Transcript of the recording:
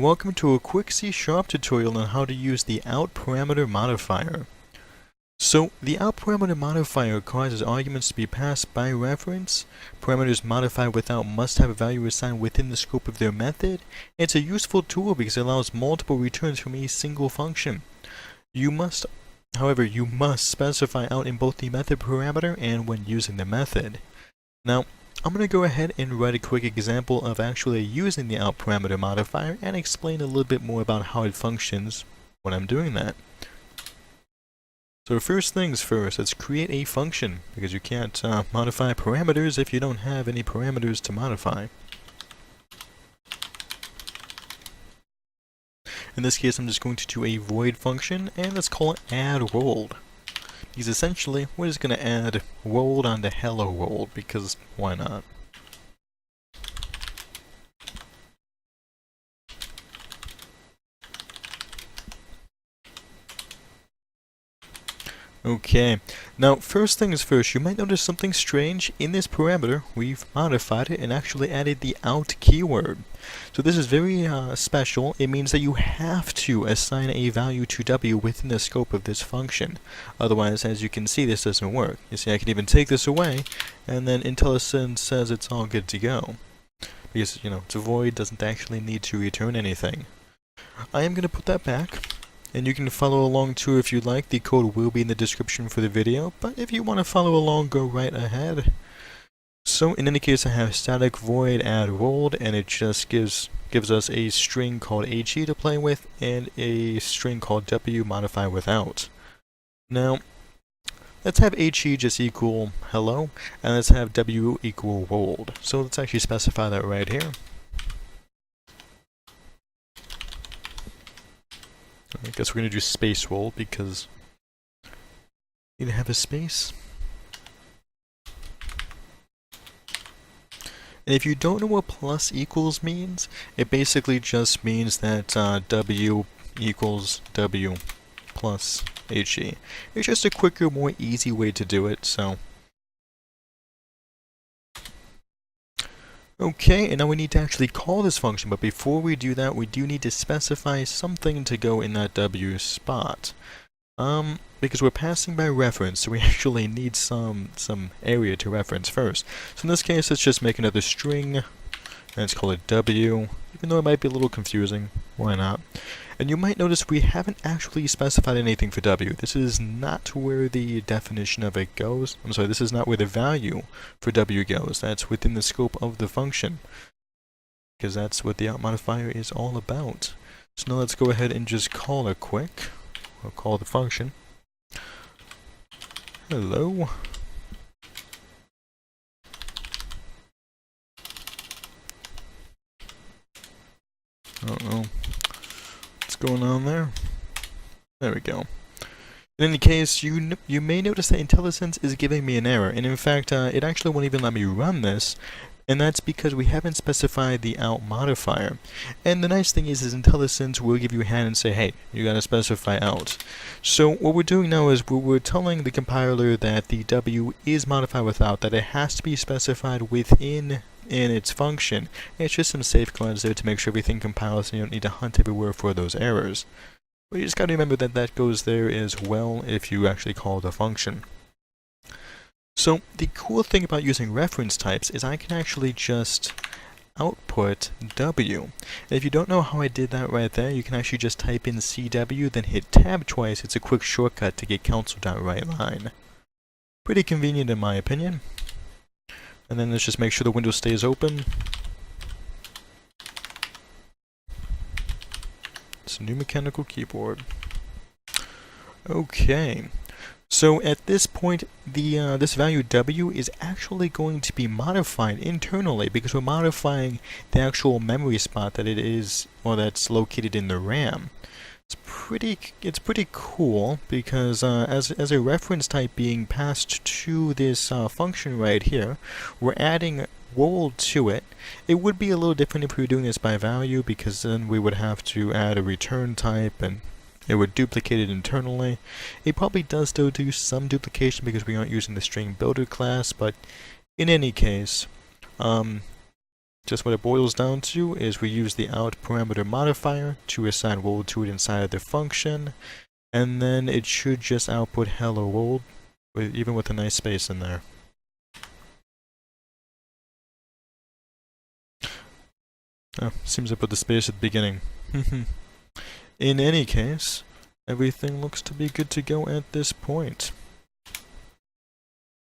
and welcome to a quick C# tutorial on how to use the out parameter modifier. So, the out parameter modifier causes arguments to be passed by reference. Parameters modified without must have a value assigned within the scope of their method. It's a useful tool because it allows multiple returns from a single function. However, you must specify out in both the method parameter and when using the method. Now, I'm going to go ahead and write a quick example of actually using the out parameter modifier and explain a little bit more about how it functions when I'm doing that. So first things first, let's create a function, because you can't modify parameters if you don't have any parameters to modify. In this case, I'm just going to do a void function, and let's call it add rolled. Because essentially, we're just going to add rolled onto hello world, because why not? Okay, now first things first, you might notice something strange. In this parameter, we've modified it and actually added the out keyword. So this is very special. It means that you have to assign a value to w within the scope of this function. Otherwise, as you can see, this doesn't work. You see, I can even take this away, and then IntelliSense says it's all good to go. Because, it's a void, doesn't actually need to return anything. I am going to put that back. And you can follow along too if you'd like. The code will be in the description for the video, but if you want to follow along, go right ahead. So in any case, I have static void add rolled, and it just gives us a string called he to play with and a string called w modify without. Now, let's have he just equal hello, and let's have w equal rolled. So let's actually specify that right here. I guess we're going to do space roll because we need to have a space. And if you don't know what plus equals means, it basically just means that w equals w plus he. It's just a quicker, more easy way to do it, so. Okay, and now we need to actually call this function, but before we do that, we do need to specify something to go in that w spot. Because we're passing by reference, so we actually need some area to reference first. So in this case, let's just make another string, and let's call it w, even though it might be a little confusing. Why not? And you might notice we haven't actually specified anything for w. This is not where the definition of it goes. I'm sorry, this is not where the value for w goes. That's within the scope of the function, because that's what the out modifier is all about. So now let's go ahead and just call it quick. We'll call the function hello. Uh-oh. What's going on there? There we go. In any case, you may notice that IntelliSense is giving me an error, and in fact, it actually won't even let me run this, and that's because we haven't specified the out modifier. And the nice thing is IntelliSense will give you a hand and say, hey, you gotta specify out. So what we're doing now is we're telling the compiler that the w is modified without, that it has to be specified within its function. And it's just some safeguards there to make sure everything compiles and you don't need to hunt everywhere for those errors. But you just gotta remember that that goes there as well if you actually call the function. So the cool thing about using reference types is I can actually just output w. And if you don't know how I did that right there, you can actually just type in cw, then hit tab twice. It's a quick shortcut to get console.writeLine. Pretty convenient in my opinion. And then let's just make sure the window stays open. It's a new mechanical keyboard. Okay. So at this point, this value w is actually going to be modified internally because we're modifying the actual memory spot that it is, or that's located in the RAM. It's pretty cool because as a reference type being passed to this function right here, we're adding rolled to it. It would be a little different if we were doing this by value, because then we would have to add a return type and it would duplicate it internally. It probably does still do some duplication because we aren't using the string builder class, but in any case, Just what it boils down to is we use the out parameter modifier to assign world to it inside of the function, and then it should just output hello world, even with a nice space in there. Oh, seems I put the space at the beginning. In any case, everything looks to be good to go at this point.